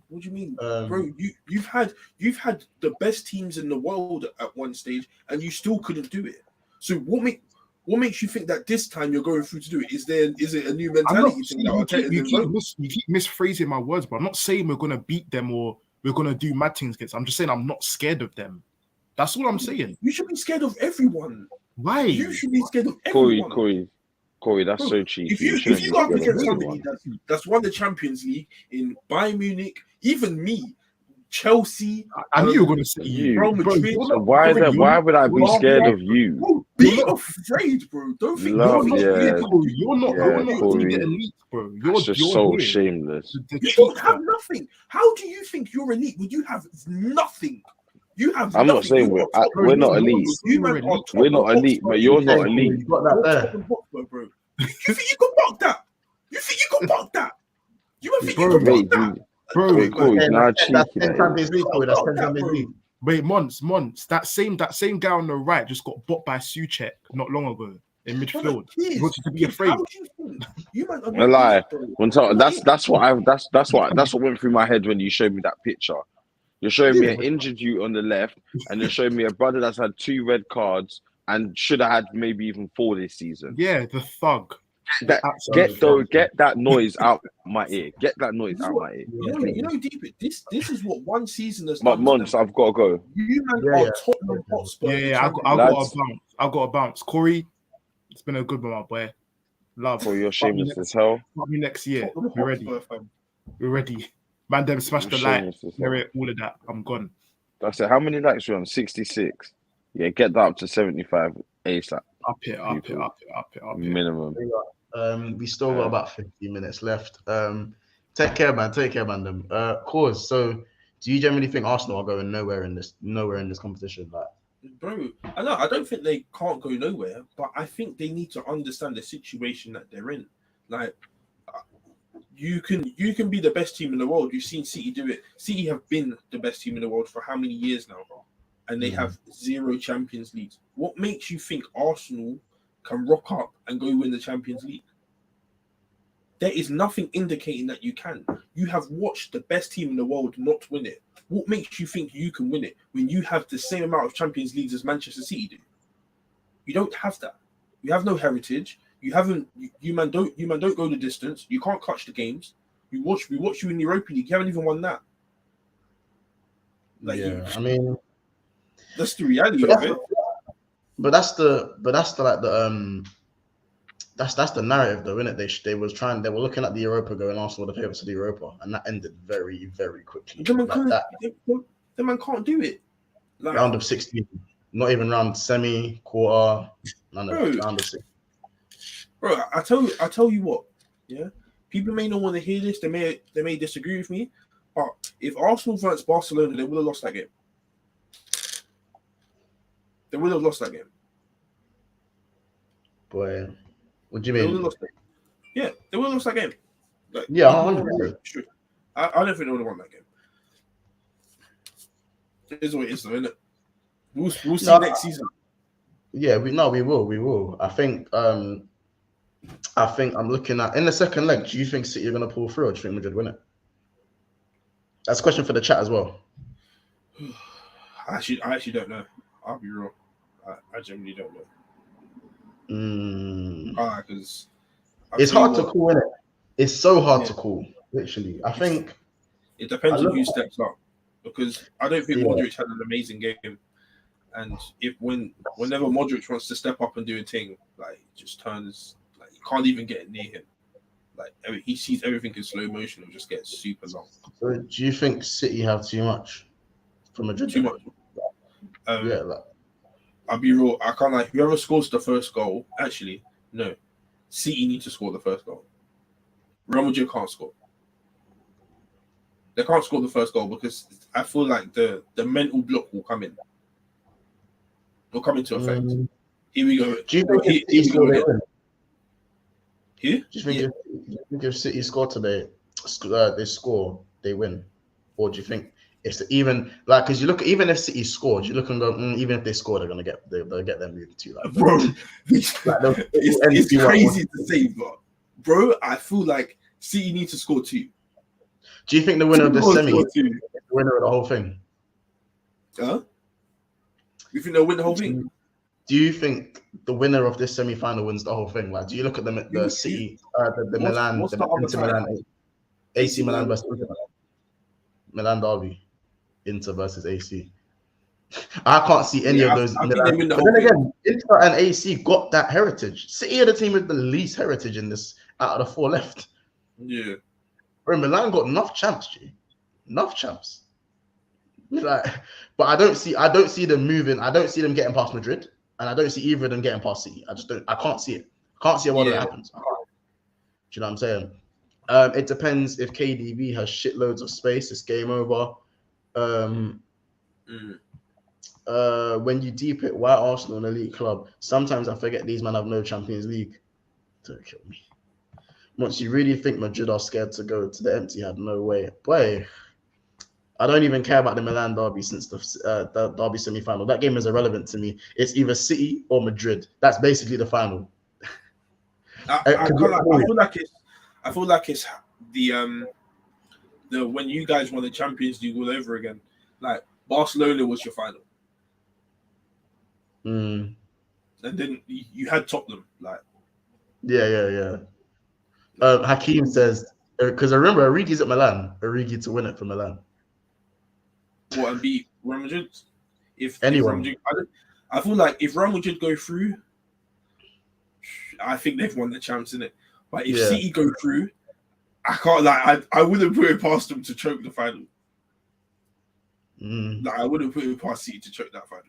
What do you mean, bro? You've had the best teams in the world at one stage, and you still couldn't do it. So what makes you think that this time you're going through to do it? Is it a new mentality? You keep misphrasing my words, but I'm not saying we're gonna beat them or we're gonna do mad things against them. I'm just saying I'm not scared of them. That's all I'm saying. You should be scared of everyone. Why? You should be scared of everyone. Corey, that's so cheap. If you go up against somebody that's won the Champions League in Bayern Munich, even me, Chelsea. I knew you were going to say you. Bro, Madrid, why would I be scared of you? Bro, be afraid, bro. Don't think you're not the elite, bro. You're just so shameless. You don't have nothing. How do you think you're elite when you have nothing? I'm not saying we're not elite. We're not elite, but you're not elite. You got that there. Bro. You think you can block that? You think you can block that? You think you can block that? Bro, that's 10 Champions League. That's 10 Champions League. Wait, Mons, that same guy on the right just got bought by Suchek not long ago. in midfield. He wanted to be afraid. How do you think? You might not A lie. That's what what went through my head when you showed me that picture. You're showing me an injured you on the left, and you're showing me a brother that's had 2 red cards and should have had maybe even 4 this season. Yeah, the thug. Get that noise out my ear. Get that noise out my ear. You know, deep. This is what one season has But done. Mons, I've got to go. You man are Tottenham Hotspur. I've got a bounce. Corey, it's been a good one, my boy. Love. For your shameless as hell. Probably next year. We're ready. We're ready. Man, them smash the light. All of that. I'm gone. That's it. How many likes are we on? 66. Yeah, get that up to 75 ASAP. Up it. Minimum. We still got about 15 minutes left. Take care, man. Them. Cause. So, do you generally think Arsenal are going nowhere in this competition? Like, bro, I don't think they can't go nowhere, but I think they need to understand the situation that they're in. Like, you can be the best team in the world. You've seen City do it. City have been the best team in the world for how many years now, and they have 0 Champions Leagues. What makes you think Arsenal can rock up and go win the Champions League? There is nothing indicating that you can. You have watched the best team in the world not win it. What makes you think you can win it when you have the same amount of Champions Leagues as Manchester City do? You don't have that. You have no heritage. You haven't. You man don't go the distance. You can't clutch the games. We watch you in the Europa League. You haven't even won that. I mean, that's the reality of it. That's the narrative, though, isn't it? They were looking at the Europa, going Arsenal were the favourites of the Europa, and that ended very, very quickly. The man can't do it. Like, round of 16, not even round semi, quarter, round of 16. Bro, I tell you what, yeah. People may not want to hear this. They may disagree with me, but if Arsenal versus Barcelona, they would have lost that game. They would have lost that game. Boy, what do you mean? They would have lost they would have lost that game. Like, yeah, 100%. I don't think they would have won that game. It is what it is, though, isn't it? We'll see next season. Yeah, we will. I think I'm looking at in the second leg. Do you think City are going to pull through, or do you think Madrid win it? That's a question for the chat as well. I actually don't know. I'll be real. I genuinely don't know. Because it's hard to call, isn't it? It's so hard to call. Literally, I think it depends on who steps up. Because I don't think Modric had an amazing game, and whenever Modric wants to step up and do a thing, like it just turns like you can't even get near him. Like he sees everything in slow motion and just gets super long. So do you think City have too much from Madrid? Too much. I'll be real. I can't like whoever scores the first goal. Actually, no, City need to score the first goal. Real Madrid can't score. They can't score the first goal because I feel like the mental block will come in. Will come into effect. Here we go. Do you think here we go again. Here? Do you think if City score today, they win? Or do you think it's even like because you look even if City scored, you look and go, even if they score, they'll get their move too. Like, bro, it's crazy to say, but bro, I feel like City need to score 2. Do you think the winner of the semi is the winner of the whole thing? Huh? You think they'll win the whole thing? Do you think the winner of this semi-final wins the whole thing? Like, do you look at the City, the Milan, the Inter Milan, AC Milan versus Inter Milan derby, Inter versus AC? I can't see any of those. But then again, Inter and AC got that heritage. City are the team with the least heritage in this out of the 4 left. Yeah. Bro, Milan got enough champs, G. Enough champs. Like, but I don't see them moving. I don't see them getting past Madrid, and I don't see either of them getting past City. I can't see it. I can't see a world that happens. Do you know what I'm saying? It depends if KDB has shitloads of space. It's game over. When you deep it, why Arsenal an elite club? Sometimes I forget these men have no Champions League. Don't kill me. Once you really think Madrid are scared to go to the empty head, no way. Boy, I don't even care about the Milan derby since the derby semi-final. That game is irrelevant to me. It's either City or Madrid. That's basically the final. I feel like it's the when you guys won the Champions League all over again. Like Barcelona was your final, and then you had Tottenham. Like, yeah. Hakeem says because I remember Origi's at Milan. Origi to win it for Milan. What, and beat Real Madrid? If anyone, Real Madrid, I feel like if Real Madrid go through, I think they've won the champs, innit? But if City go through, I can't I wouldn't put it past them to choke the final. Like I wouldn't put it past City to choke that final.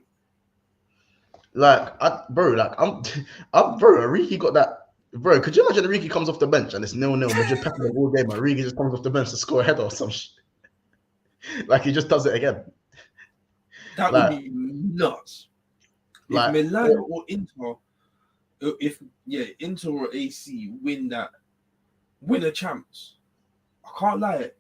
Origi got that. Bro, could you imagine Origi comes off the bench and it's 0-0, Madrid packing the whole game, and Origi just comes off the bench to score a header or some shit. Like he just does it again. That would be nuts. If Milan or Inter, Inter or AC win a champs, I can't lie.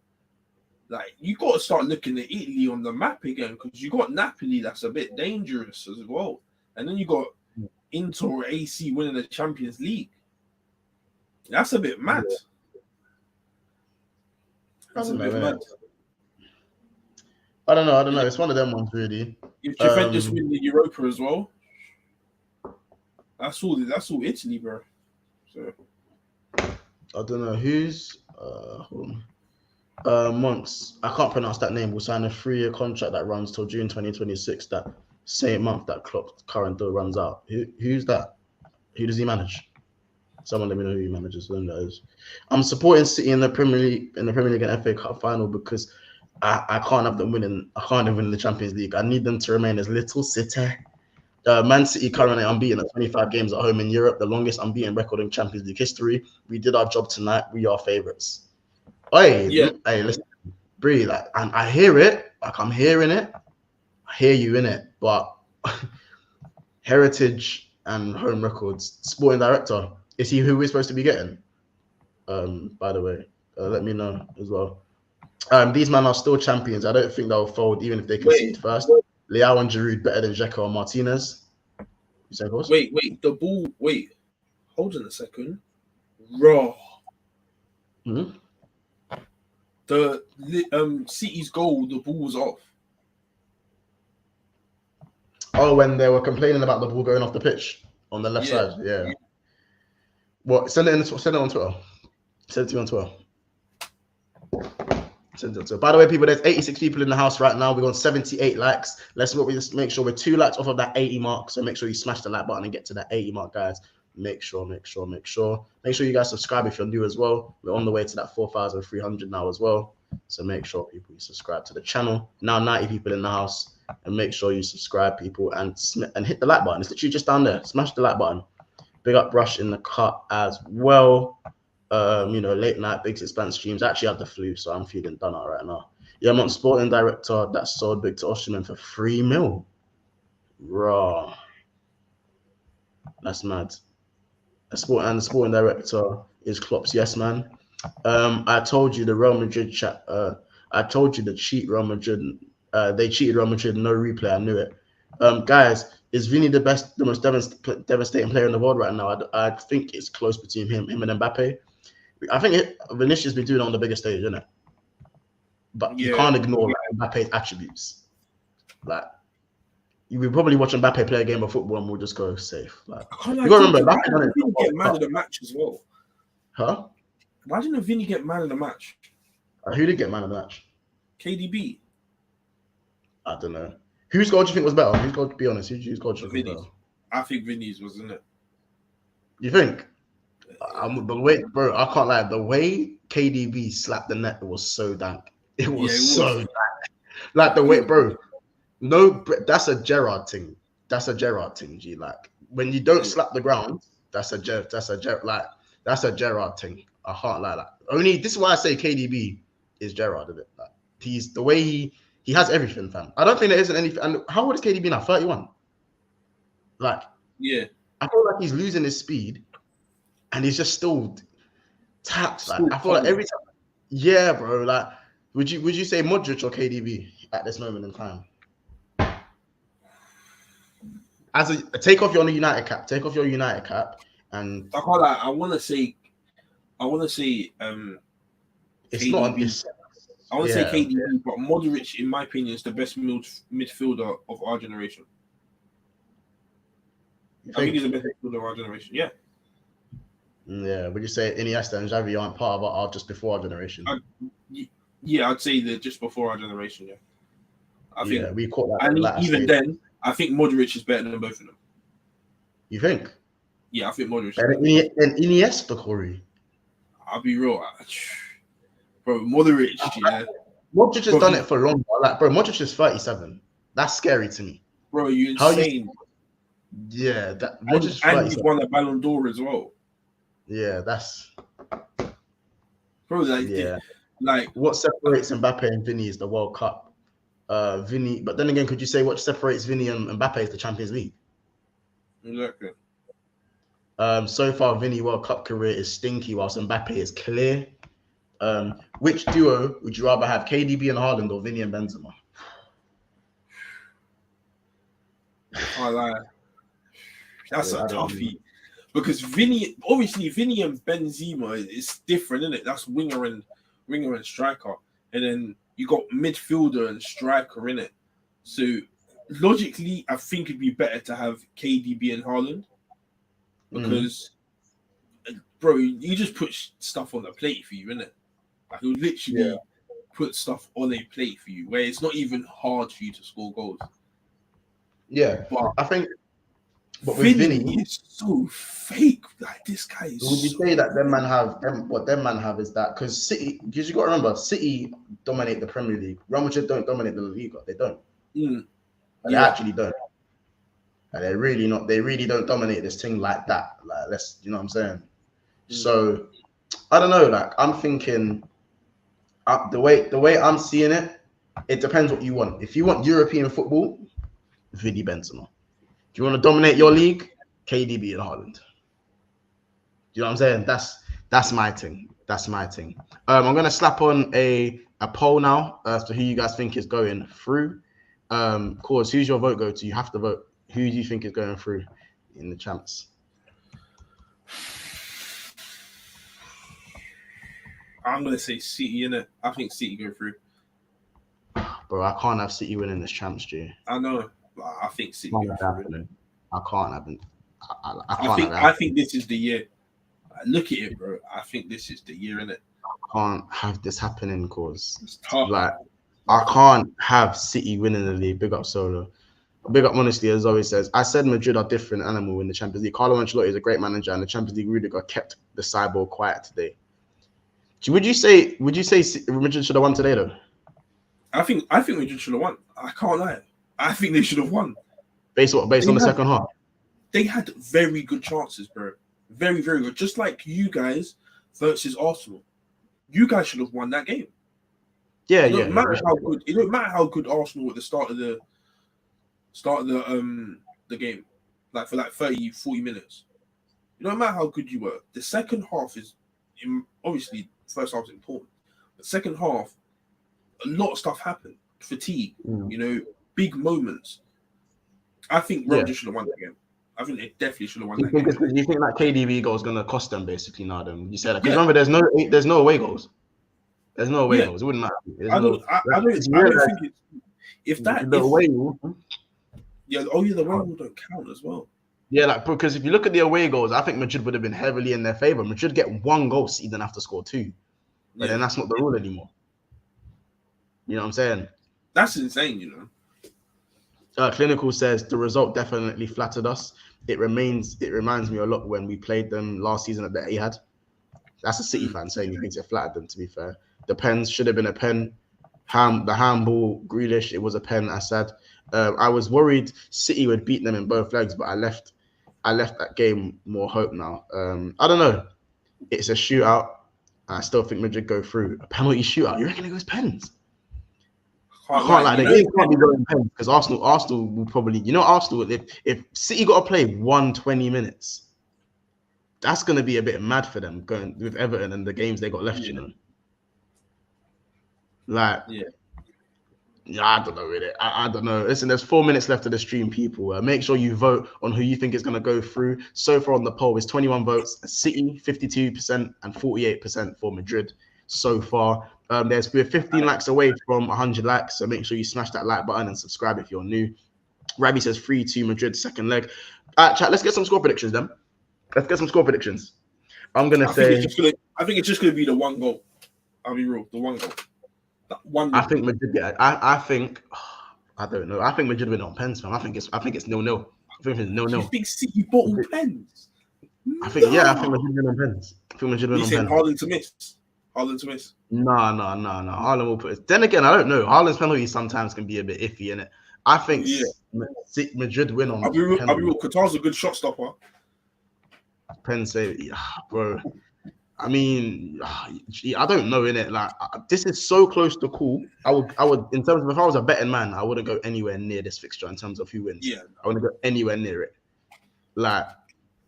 Like you got to start looking at Italy on the map again, because you got Napoli that's a bit dangerous as well, and then you got Inter or AC winning the Champions League. That's a bit mad. That's a bit mad. I don't know. It's one of them ones, really. If Juventus win the Europa as well, that's all Italy, bro. So I don't know who's Monks. I can't pronounce that name. Will sign a 3-year contract that runs till June 2026. That same month that Klopp's current deal runs out. Who's that? Who does he manage? Someone let me know who he manages. Who that is. I'm supporting City in the Premier League and FA Cup final because I can't have them winning. I can't have winning the Champions League. I need them to remain as Little City. Man City currently unbeaten at 25 games at home in Europe, the longest unbeaten record in Champions League history. We did our job tonight. We are favourites. Hey, listen, Bree, and I hear it. Like I'm hearing it. I hear you in it, but Heritage and Home Records sporting director, is he who we're supposed to be getting? By the way, let me know as well. These men are still champions. I don't think they'll fold even if they concede first. Leao and Giroud better than Dzeko or Martinez. You say boss? Wait, the ball. Wait, hold on a second. Raw. The City's goal, the ball was off. Oh, when they were complaining about the ball going off the pitch on the left side, yeah. What? Send it on Twitter. Send it to me on Twitter. By the way, people, there's 86 people in the house right now. We're on 78 likes. Let's make sure we're 2 likes off of that 80 mark. So make sure you smash the like button and get to that 80 mark, guys. Make sure you guys subscribe if you're new as well. We're on the way to that 4,300 now as well. So make sure people you subscribe to the channel. Now 90 people in the house, and make sure you subscribe, people, and hit the like button. It's literally just down there. Smash the like button. Big up Brush in the cut as well. Late night Big Expanse streams. I actually had the flu, so I'm feeling done out right now. Yeah, I'm on sporting director that sold Big to Osimhen for 3 mil. Raw. That's mad. The sporting director is Klopp's yes man. I told you the Real Madrid chat. I told you the cheat Real Madrid. They cheated Real Madrid. No replay. I knew it. Guys, is Vini the most devastating player in the world right now? I think it's close between him and Mbappe. I think Vinicius been doing it on the bigger stage, isn't it? But you can't ignore Mbappe's attributes. Like we probably watch Mbappe play a game of football and we'll just go safe. Like you gotta remember, Mbappe get man of the match as well. Huh? Imagine if Vini get man of the match. Who did get man of the match? KDB. I don't know. Whose goal do you think was better? Whose goal? To be honest, whose goal do you think was better? I think Vini's, wasn't it? You think? The way, bro, I can't lie. The way KDB slapped the net, it was so dank. It was so dank. Like the way, bro. No, that's a Gerrard thing. G. Like when you don't slap the ground, that's a Gerrard thing. I can't lie. Like only this is why I say KDB is Gerrard, isn't it? Like he's the way he has everything, fam. I don't think there isn't anything. And how old is KDB now? 31. Like, yeah, I feel like he's losing his speed, and he's just still tapped. Like I feel like every time, yeah, bro. Like Would you say Modric or KDB at this moment in time? As a take off your United cap, and I can't lie, I want to say it's KDB. not. It's, I want to say KDB, but Modric, in my opinion, is the best midfielder of our generation. I think he's the best midfielder of our generation. Yeah. Yeah. Would you say Iniesta and Xavi aren't part of our just before our generation? Yeah, I'd say they're just before our generation. Yeah. I think we caught that. And even then, I think Modric is better than both of them. You think? Yeah, I think Modric. And Iniesta, Corey. I'll be real, bro. Modric, yeah. Modric has done it for long. Like, bro, Modric is 37. That's scary to me. Bro, you insane. Yeah, that Modric and he's won a Ballon d'Or as well. Yeah, that's. Bro, like what separates Mbappe and Vini is the World Cup. Vini, but then again, could you say what separates Vini and Mbappe is the Champions League? Exactly. So far, Vini World Cup career is stinky, whilst Mbappe is clear. Which duo would you rather have, KDB and Haaland or Vini and Benzema? I lie. That's a toughie. Because Vini and Benzema is different, isn't it? That's winger and striker. And then you got midfielder and striker in it. So logically, I think it'd be better to have KDB and Haaland. Because bro, you just put stuff on the plate for you, innit? Like, he'll literally put stuff on a plate for you, where it's not even hard for you to score goals. Yeah, but I think, but with Vini is so fake. Like, this guy is. Would you say that what them man have is that because you got to remember, City dominate the Premier League. Real Madrid don't dominate the La Liga. They don't. They actually don't. And they really don't dominate this thing like that. Like, you know what I'm saying? So I don't know. Like, I'm thinking the way I'm seeing it, it depends what you want. If you want European football, Vini Benzema. If you want to dominate your league, KDB and Haaland. You know what I'm saying? That's my thing. I'm gonna slap on a poll now as to who you guys think is going through. Cause who's your vote go to? You have to vote. Who do you think is going through in the champs? I'm gonna say City, innit? I think City go through. Bro, I can't have City winning this champs, G. I know. I think City go through. I can't have it. I think this is the year. Look at it, bro. I think this is the year, innit? I can't have this happening, cause it's tough. Like, I can't have City winning the league. Big up Solo. Big up Modesty, as always says. I said Madrid are different animal in the Champions League. Carlo Ancelotti is a great manager, and the Champions League Rudiger kept the cyborg quiet today. Would you say Madrid should have won today, though? I think Madrid should have won. I can't lie. I think they should have won. Based on the second half? They had very good chances, bro. Very, very good. Just like you guys versus Arsenal. You guys should have won that game. Yeah, it don't matter how good Arsenal at the start of the game, like for like 30, 40 minutes. It don't matter how good you were. The second half is obviously first half is important, but second half, a lot of stuff happened. Fatigue, big moments. I think Rogers should have won that game. I think they definitely should have won that game. Do you think that KDB goal is going to cost them basically now? Then you said that because remember, there's no away goals. There's no away goals. It wouldn't matter. I don't think if that the away. Yeah, the away goal don't count as well. Yeah, like because if you look at the away goals, I think Madrid would have been heavily in their favor. Madrid get one goal, City then have to score two, but then that's not the rule anymore. You know what I'm saying? That's insane, Clinical says the result definitely flattered us. It reminds me a lot when we played them last season at the Etihad. That's a City fan saying he thinks it flattered them. To be fair, the pens should have been a pen. The handball, Grealish, it was a pen. I said I was worried City would beat them in both legs, but I left that game more hope now. I don't know. It's a shootout. I still think Madrid go through. A penalty shootout. You reckon it goes pens? I can't lie. The game can't be going pens because Arsenal will probably, Arsenal, if City got to play 120 minutes, that's going to be a bit mad for them going with Everton and the games they got left, Like, Yeah. Yeah, I don't know with it. I don't know. Listen, there's 4 minutes left of the stream, people. Make sure you vote on who you think is going to go through. So far on the poll is 21 votes, City 52% and 48% for Madrid so far. We're 15 likes away from 100 likes, so make sure you smash that like button and subscribe if you're new. Rabbi says 3-2 Madrid, second leg. Chat, let's get some score predictions then. Let's get some score predictions. I'm going to say... I think it's just going to be the one goal. I'll be real, the one goal. I think Madrid. I think. I don't know. I think Madrid win on pens, man. I think it's 0-0. I think it's 0-0. You think City bottle pens? I think Madrid win on pens. I think Madrid win on pens. Haaland to miss. Haaland to miss. No. Haaland will put it. Then again, I don't know. Haaland's penalties sometimes can be a bit iffy, innit? I think Madrid win on. I'll be real. Qatar's a good shot stopper. Pen save, bro. I mean, I don't know, innit? Like, this is so close to cool. I would, in terms of if I was a betting man, I wouldn't go anywhere near this fixture in terms of who wins. Yeah, I wouldn't go anywhere near it. Like,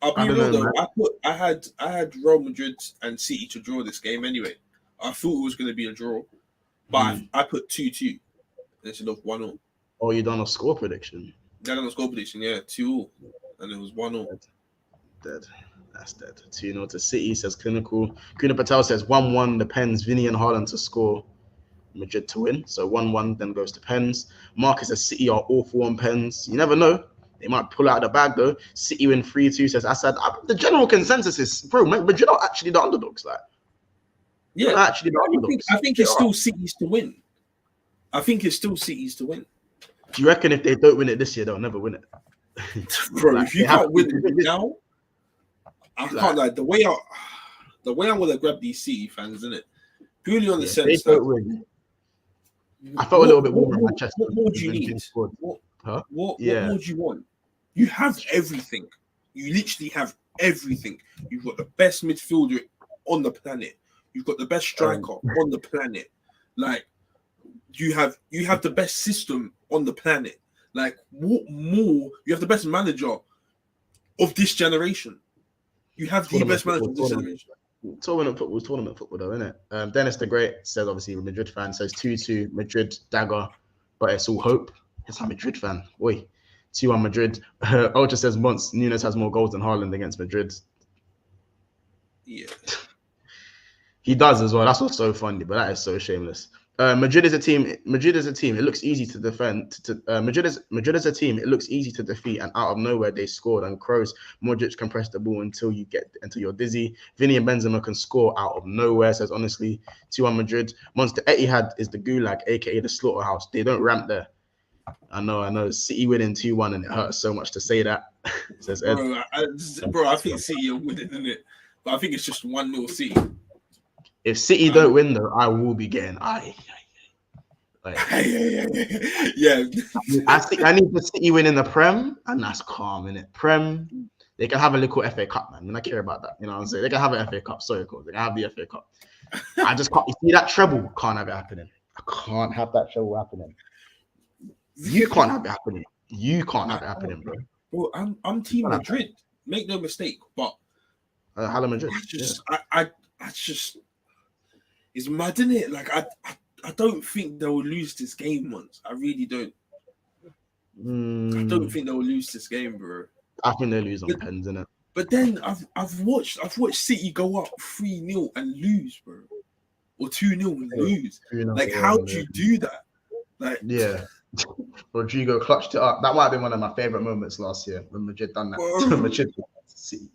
I'll be real though. I had Real Madrid and City to draw this game anyway. I thought it was going to be a draw, but I put 2-2 instead of 1-0. Oh, you done a score prediction? Yeah, done a score prediction. Yeah, 2-0, and it was 1-0. Dead. That's dead. 2-0 to City, says Clinical. Kuna Patel says 1-1, the pens, Vini and Haaland to score, Madrid to win. So 1-1 then goes to pens. Marcus says City are awful on pens. You never know. They might pull out of the bag though. City win 3-2, says Assad. The general consensus is, bro, Madrid are actually the underdogs. Like, yeah, actually the underdogs. I think it's still City's to win. Do you reckon if they don't win it this year, they'll never win it? Bro, if you can't win it now, I can't like the way I want to grab these City fans, isn't it? Purely on the sense that I felt a little bit warm in my chest. What more do you need? What more do you want? You have everything. You literally have everything. You've got the best midfielder on the planet. You've got the best striker on the planet. Like you have the best system on the planet. Like what more? You have the best manager of this generation. You have the best manager of this generation. Tournament football though, isn't it? Dennis the Great says, obviously, a Madrid fan, says 2-2 Madrid dagger, but it's all hope. It's a Madrid fan. Oi. 2-1 Madrid. Ultra says Nunes has more goals than Haaland against Madrid. Yeah. He does as well. That's what's so funny, but that is so shameless. Madrid is a team. It looks easy to defend. Madrid is a team. It looks easy to defeat, and out of nowhere they scored. And Kroos, Modric can press the ball until you're dizzy. Vini and Benzema can score out of nowhere. Says honestly, 2-1 Madrid. Monster Etihad is the gulag, aka the slaughterhouse. They don't ramp there. I know. City winning 2-1, and it hurts so much to say that. Says Ed. Bro, I think City are winning, isn't it? But I think it's just 1-0 City. If City don't win, though, I will be getting yeah. I think I need the City win in the Prem, and that's calm, innit? Prem, they can have a little FA Cup, man. I mean, I care about that. You know what I'm saying? They can have an FA Cup. Sorry, cool. They can have the FA Cup. I just can't. You see that treble? Can't have it happening. I can't have that treble happening. You can't have it happening. You can't have it happening, bro. Bro, I'm Team Madrid. Make no mistake, but Hala Madrid. I just. It's mad, isn't it? Like I don't think they will lose this game once. I really don't. I don't think they'll lose this game, bro. I think they lose on pens, innit? But then I've watched City go up 3-0 and lose, bro, or 2-0 and lose. Like how do you do that? Like Rodrigo clutched it up. That might have been one of my favorite moments last year when Madrid done that. Madrid City.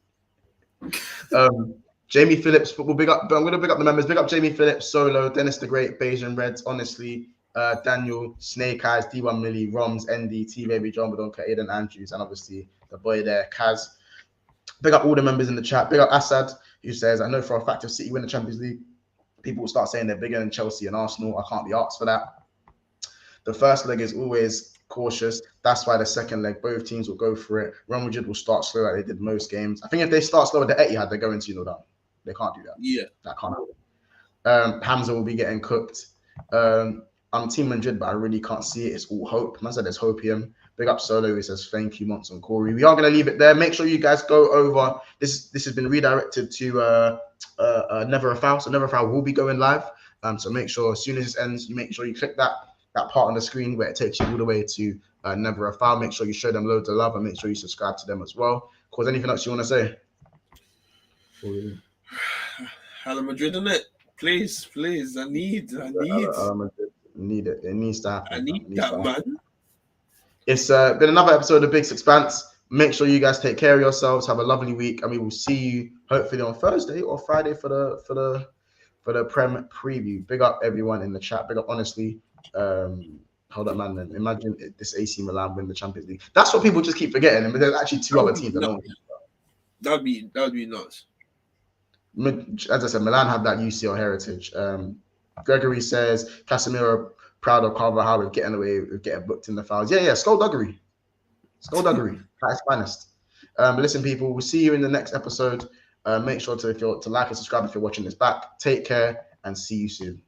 Jamie Phillips, football, big up. But I'm going to big up the members. Big up Jamie Phillips, Solo, Dennis the Great, Bayesian Reds, honestly, Daniel, Snake Eyes, D1 Millie, Roms, ND, T Baby, John Badonka, Aiden Andrews, and obviously the boy there, Kaz. Big up all the members in the chat. Big up Assad, who says, I know for a fact if City win the Champions League, people will start saying they're bigger than Chelsea and Arsenal. I can't be asked for that. The first leg is always cautious. That's why the second leg, both teams will go for it. Real Madrid will start slow like they did most games. I think if they start slow at the Etihad, they're going 2-0 down. They can't do that. Yeah. That can't happen. Hamza will be getting cooked. I'm Team Madrid, but I really can't see it. It's all hope. Man said there's hopium. Big up Solo. He says, thank you, Monts and Corey. We are going to leave it there. Make sure you guys go over. This has been redirected to Never a Foul. So Never a Foul will be going live. So make sure as soon as this ends, make sure you click that part on the screen where it takes you all the way to Never a Foul. Make sure you show them loads of love and make sure you subscribe to them as well. Cause anything else you want to say? Hala Madrid, isn't it? Please. I need it. It needs to happen. I need that, man. It's been another episode of Big Expanse. Make sure you guys take care of yourselves. Have a lovely week, and we will see you hopefully on Thursday or Friday for the Prem preview. Big up everyone in the chat. Big up, honestly. Hold up, man. Imagine this AC Milan win the Champions League. That's what people just keep forgetting. But there's actually two other teams. That'd be nuts. As I said, Milan have that UCL heritage. Gregory says Casemiro proud of Carvajal with getting booked in the fouls. Yeah, skullduggery at its finest. Listen, people, we'll see you in the next episode. Make sure to like and subscribe if you're watching this back. Take care and see you soon.